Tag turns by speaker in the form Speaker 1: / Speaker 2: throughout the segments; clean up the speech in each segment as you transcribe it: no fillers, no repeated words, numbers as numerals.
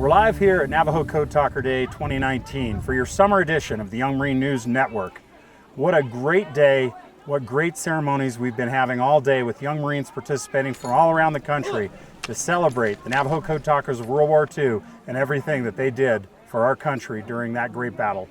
Speaker 1: We're live here at Navajo Code Talker Day 2019 for your summer edition of the Young Marine News Network. What a great day, what great ceremonies we've been having all day with young Marines participating from all around the country to celebrate the Navajo Code Talkers of World War II and everything that they did for our country during that great battle.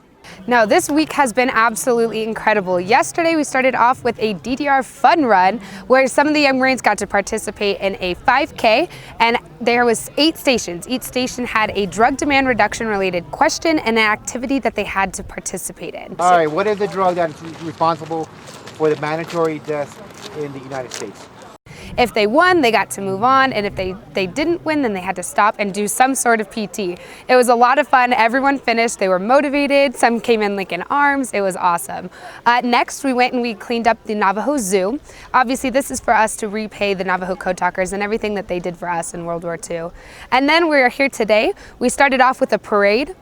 Speaker 2: Now, this week has been absolutely incredible. Yesterday, we started off with a DDR Fun Run, where some of the young Marines got to participate in a 5K, and there was 8 stations. Each station had a drug demand reduction related question and an activity that they had to participate in.
Speaker 3: All right, what is the drug that is responsible for the mandatory deaths in the United States?
Speaker 2: If they won, they got to move on, and if they didn't win, then they had to stop and do some sort of PT. It was a lot of fun. Everyone finished. They were motivated. Some came in like in arms. It was awesome. Next, we went and we cleaned up the Navajo Zoo. Obviously, this is for us to repay the Navajo Code Talkers and everything that they did for us in World War II. And then we're here today. We started off with a parade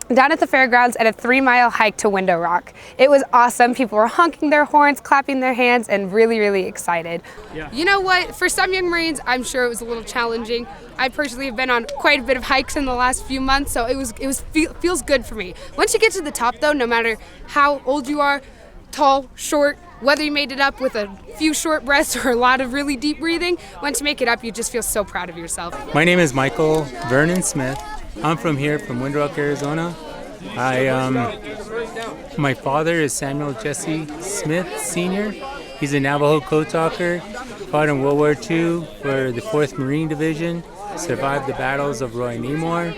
Speaker 2: down at the fairgrounds and a 3-mile hike to Window Rock. It was awesome. People were honking their horns, clapping their hands, and really, really excited.
Speaker 4: Yeah. You know what? For some young Marines, I'm sure it was a little challenging. I personally have been on quite a bit of hikes in the last few months, so it feels good for me. Once you get to the top, though, no matter how old you are, tall, short, whether you made it up with a few short breaths or a lot of really deep breathing, once you make it up, you just feel so proud of yourself.
Speaker 5: My name is Michael Vernon Smith. I'm from here, from Window Rock, Arizona. My father is Samuel Jesse Smith Sr. He's a Navajo Code Talker, fought in World War II for the 4th Marine Division, survived the battles of Roy Nemore,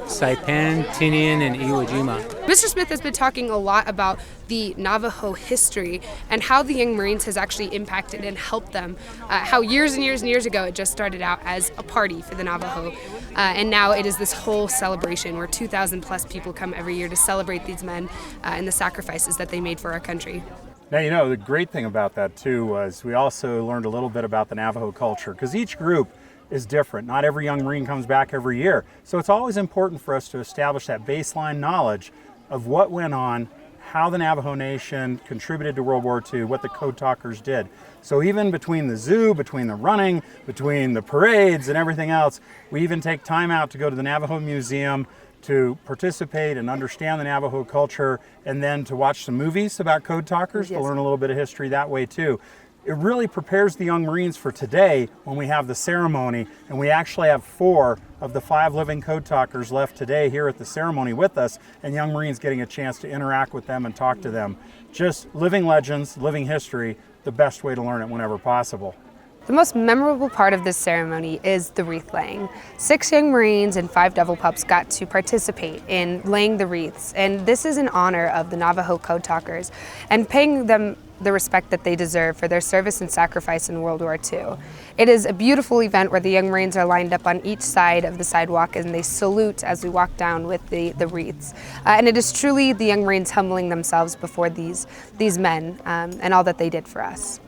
Speaker 5: Saipan, Tinian, and Iwo Jima.
Speaker 4: Mr. Smith has been talking a lot about the Navajo history and how the Young Marines has actually impacted and helped them. How years and years and years ago it just started out as a party for the Navajo, and now it is this whole celebration where 2,000 plus people come every year to celebrate these men and the sacrifices that they made for our country.
Speaker 1: Now, you know, the great thing about that too was we also learned a little bit about the Navajo culture, because each group is different. Not every young Marine comes back every year. So it's always important for us to establish that baseline knowledge of what went on, how the Navajo Nation contributed to World War II, what the Code Talkers did. So even between the zoo, between the running, between the parades and everything else, we even take time out to go to the Navajo Museum to participate and understand the Navajo culture, and then to watch some movies about Code Talkers, to learn a little bit of history that way too. It really prepares the young Marines for today when we have the ceremony, and we actually have 4 of the 5 living Code Talkers left today here at the ceremony with us, and young Marines getting a chance to interact with them and talk to them. Just living legends, living history, the best way to learn it whenever possible.
Speaker 2: The most memorable part of this ceremony is the wreath laying. 6 young Marines and 5 devil pups got to participate in laying the wreaths, and this is in honor of the Navajo Code Talkers and paying them the respect that they deserve for their service and sacrifice in World War II. It is a beautiful event where the young Marines are lined up on each side of the sidewalk and they salute as we walk down with the wreaths. And it is truly the young Marines humbling themselves before these men and all that they did for us.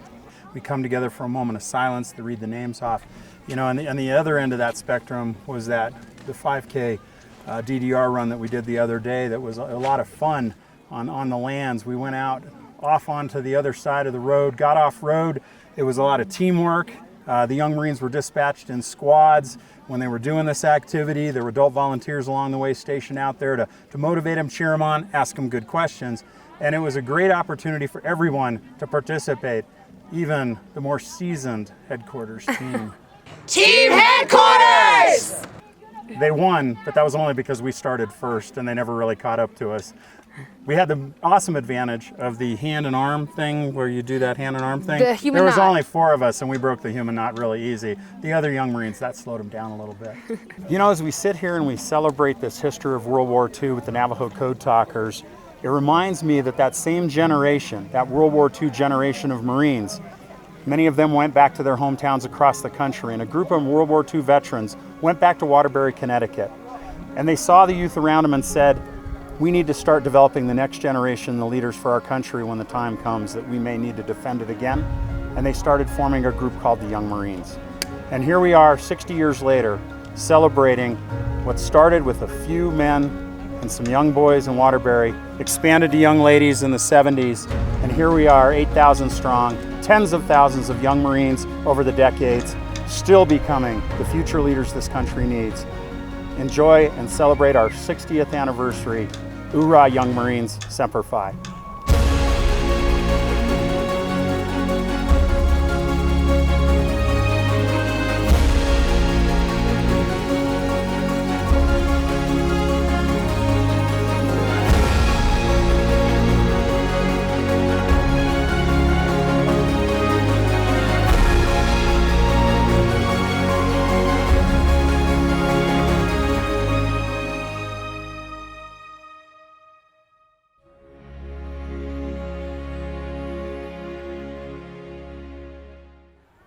Speaker 1: We come together for a moment of silence to read the names off. You know, and the other end of that spectrum was the 5K DDR run that we did the other day. That was a lot of fun on the lands. We went out off onto the other side of the road, got off road. It was a lot of teamwork. The young Marines were dispatched in squads when they were doing this activity. There were adult volunteers along the way stationed out there to motivate them, cheer them on, ask them good questions. And it was a great opportunity for everyone to participate, even the more seasoned headquarters team.
Speaker 6: Team Headquarters!
Speaker 1: They won, but that was only because we started first and they never really caught up to us. We had the awesome advantage of the hand and arm thing, where you do that hand and arm thing. There was only 4 of us and we broke the human knot really easy. The other young Marines, that slowed them down a little bit. You know, as we sit here and we celebrate this history of World War II with the Navajo Code Talkers, it reminds me that same generation, that World War II generation of Marines, many of them went back to their hometowns across the country, and a group of World War II veterans went back to Waterbury, Connecticut. And they saw the youth around them and said, we need to start developing the next generation, the leaders for our country when the time comes that we may need to defend it again. And they started forming a group called the Young Marines. And here we are 60 years later, celebrating what started with a few men and some young boys in Waterbury, expanded to young ladies in the 70s, and here we are 8,000 strong, tens of thousands of young Marines over the decades, still becoming the future leaders this country needs. enjoy, and celebrate our 60th anniversary. Hoorah, Young Marines, Semper Fi.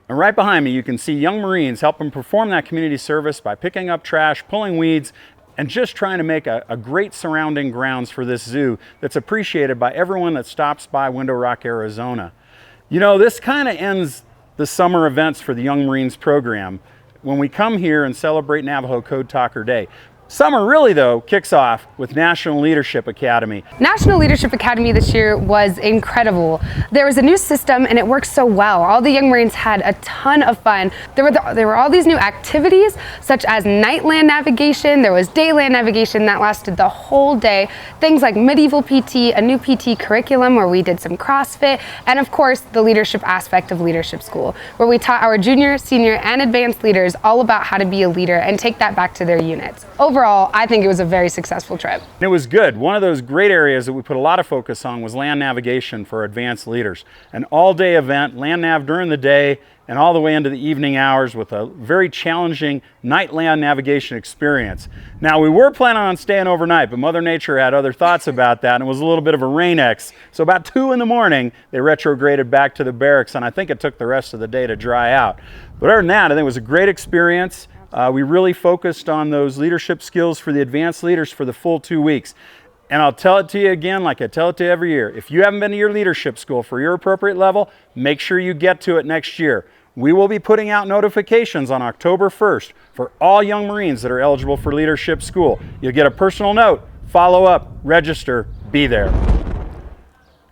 Speaker 1: And right behind me, you can see young Marines helping perform that community service by picking up trash, pulling weeds, and just trying to make a great surrounding grounds for this zoo that's appreciated by everyone that stops by Window Rock, Arizona. You know, this kind of ends the summer events for the Young Marines program when we come here and celebrate Navajo Code Talker Day. Summer really, though, kicks off with National Leadership Academy.
Speaker 2: National Leadership Academy this year was incredible. There was a new system and it worked so well. All the Young Marines had a ton of fun. There were all these new activities, such as night land navigation. There was day land navigation that lasted the whole day. Things like medieval PT, a new PT curriculum where we did some CrossFit, and of course the leadership aspect of leadership school, where we taught our junior, senior, and advanced leaders all about how to be a leader and take that back to their units. Overall, I think it was a very successful trip.
Speaker 1: It was good. One of those great areas that we put a lot of focus on was land navigation for advanced leaders. An all-day event, land nav during the day and all the way into the evening hours with a very challenging night land navigation experience. Now, we were planning on staying overnight, but Mother Nature had other thoughts about that, and it was a little bit of a rain-X. So about 2 in the morning, they retrograded back to the barracks, and I think it took the rest of the day to dry out. But other than that, I think it was a great experience. We really focused on those leadership skills for the advanced leaders for the full 2 weeks. And I'll tell it to you again, like I tell it to you every year. If you haven't been to your leadership school for your appropriate level, make sure you get to it next year. We will be putting out notifications on October 1st for all young Marines that are eligible for leadership school. You'll get a personal note, follow up, register, be there.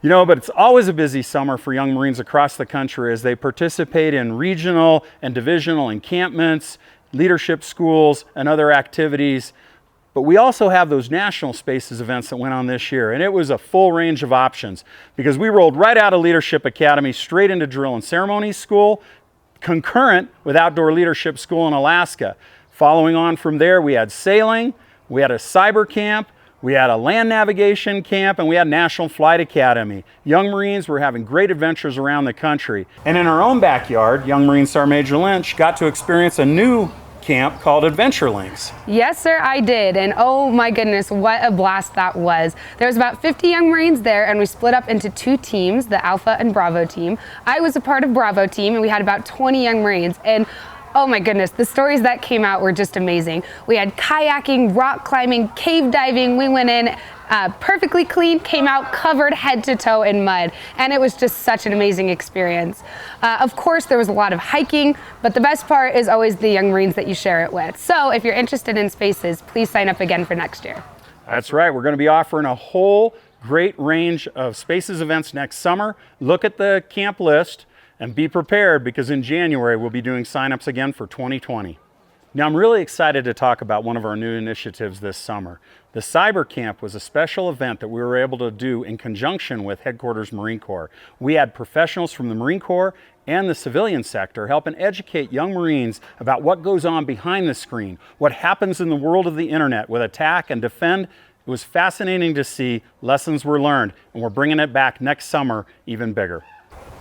Speaker 1: You know, but it's always a busy summer for young Marines across the country as they participate in regional and divisional encampments, leadership schools, and other activities. But we also have those national spaces events that went on this year, and it was a full range of options because we rolled right out of Leadership Academy straight into Drill and Ceremony School, concurrent with Outdoor Leadership School in Alaska. Following on from there, we had sailing, we had a cyber camp, we had a land navigation camp, and we had National Flight Academy. Young Marines were having great adventures around the country. And in our own backyard, Young Marine Sergeant Major Lynch got to experience a new camp called Adventure Links.
Speaker 2: Yes, sir, I did. And oh my goodness, what a blast that was. There was about 50 young Marines there, and we split up into 2 teams, the Alpha and Bravo team. I was a part of Bravo team, and we had about 20 young Marines. And oh my goodness, the stories that came out were just amazing. We had kayaking, rock climbing, cave diving. We went in perfectly clean, came out covered head to toe in mud, and it was just such an amazing experience. Of course, there was a lot of hiking, but the best part is always the young Marines that you share it with. So if you're interested in spaces, please sign up again for next year.
Speaker 1: That's right. We're going to be offering a whole great range of spaces events next summer. Look at the camp list and be prepared because in January we'll be doing signups again for 2020. Now I'm really excited to talk about one of our new initiatives this summer. The Cyber Camp was a special event that we were able to do in conjunction with Headquarters Marine Corps. We had professionals from the Marine Corps and the civilian sector helping educate young Marines about what goes on behind the screen, what happens in the world of the internet with attack and defend. It was fascinating to see lessons were learned, and we're bringing it back next summer even bigger.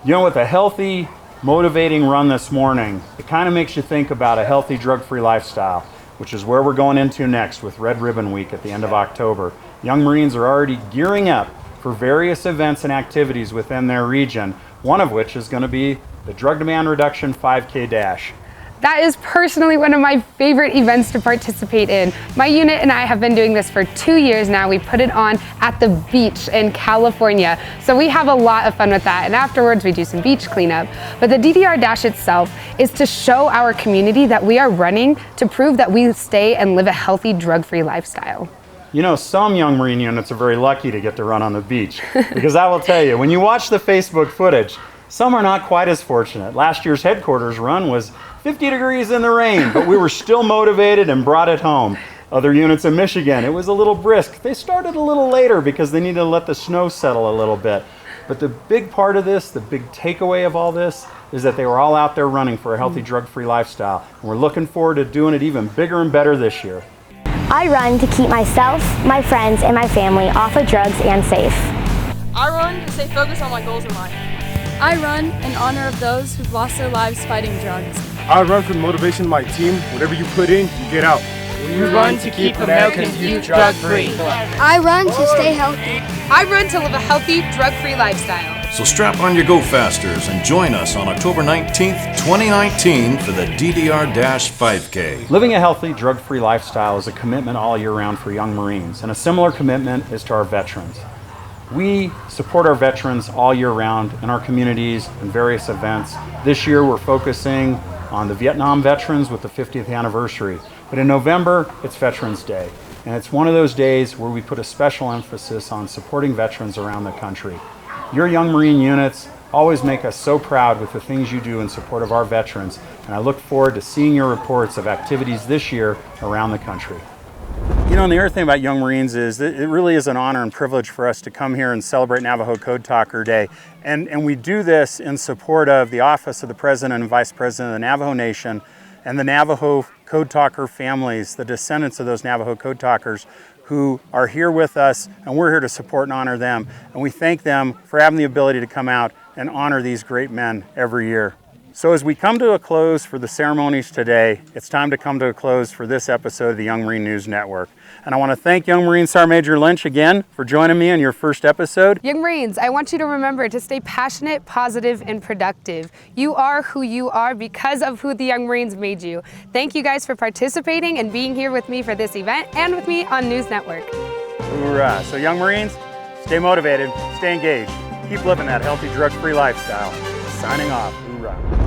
Speaker 1: You know, with a healthy, motivating run this morning, it kind of makes you think about a healthy, drug-free lifestyle, which is where we're going into next with Red Ribbon Week at the end of October. Young Marines are already gearing up for various events and activities within their region, one of which is going to be the Drug Demand Reduction 5K Dash.
Speaker 2: That is personally one of my favorite events to participate in. My unit and I have been doing this for 2 years now. We put it on at the beach in California. So we have a lot of fun with that. And afterwards we do some beach cleanup. But the DDR Dash itself is to show our community that we are running to prove that we stay and live a healthy, drug-free lifestyle.
Speaker 1: You know, some young Marine units are very lucky to get to run on the beach. Because I will tell you, when you watch the Facebook footage, some are not quite as fortunate. Last year's headquarters run was 50 degrees in the rain, but we were still motivated and brought it home. Other units in Michigan, it was a little brisk. They started a little later because they needed to let the snow settle a little bit. But the big part of this, the big takeaway of all this, is that they were all out there running for a healthy, drug-free lifestyle. And we're looking forward to doing it even bigger and better this year.
Speaker 7: I run to keep myself, my friends, and my family off of drugs and safe.
Speaker 8: I run to stay focused on my goals in life.
Speaker 9: I run in honor of those who've lost their lives fighting drugs.
Speaker 10: I run for the motivation of my team. Whatever you put in, you get out.
Speaker 11: We run to keep American youth drug-free.
Speaker 12: I run to stay healthy.
Speaker 4: I run to live a healthy, drug-free lifestyle.
Speaker 13: So strap on your Go Fasters and join us on October 19th, 2019 for the DDR Dash 5K.
Speaker 1: Living a healthy, drug-free lifestyle is a commitment all year round for young Marines, and a similar commitment is to our veterans. We support our veterans all year round in our communities and various events. This year we're focusing on the Vietnam veterans with the 50th anniversary. But in November, it's Veterans Day. And it's one of those days where we put a special emphasis on supporting veterans around the country. Your young Marine units always make us so proud with the things you do in support of our veterans. And I look forward to seeing your reports of activities this year around the country. You know, and the other thing about Young Marines is that it really is an honor and privilege for us to come here and celebrate Navajo Code Talker Day. And we do this in support of the Office of the President and Vice President of the Navajo Nation and the Navajo Code Talker families, the descendants of those Navajo Code Talkers who are here with us, and we're here to support and honor them. And we thank them for having the ability to come out and honor these great men every year. So as we come to a close for the ceremonies today, it's time to come to a close for this episode of the Young Marine News Network. And I want to thank Young Marine Sergeant Major Lynch again for joining me in your first episode.
Speaker 2: Young Marines, I want you to remember to stay passionate, positive, and productive. You are who you are because of who the Young Marines made you. Thank you guys for participating and being here with me for this event and with me on News Network.
Speaker 1: Hoorah. So Young Marines, stay motivated, stay engaged, keep living that healthy drug-free lifestyle. Signing off. Hoorah.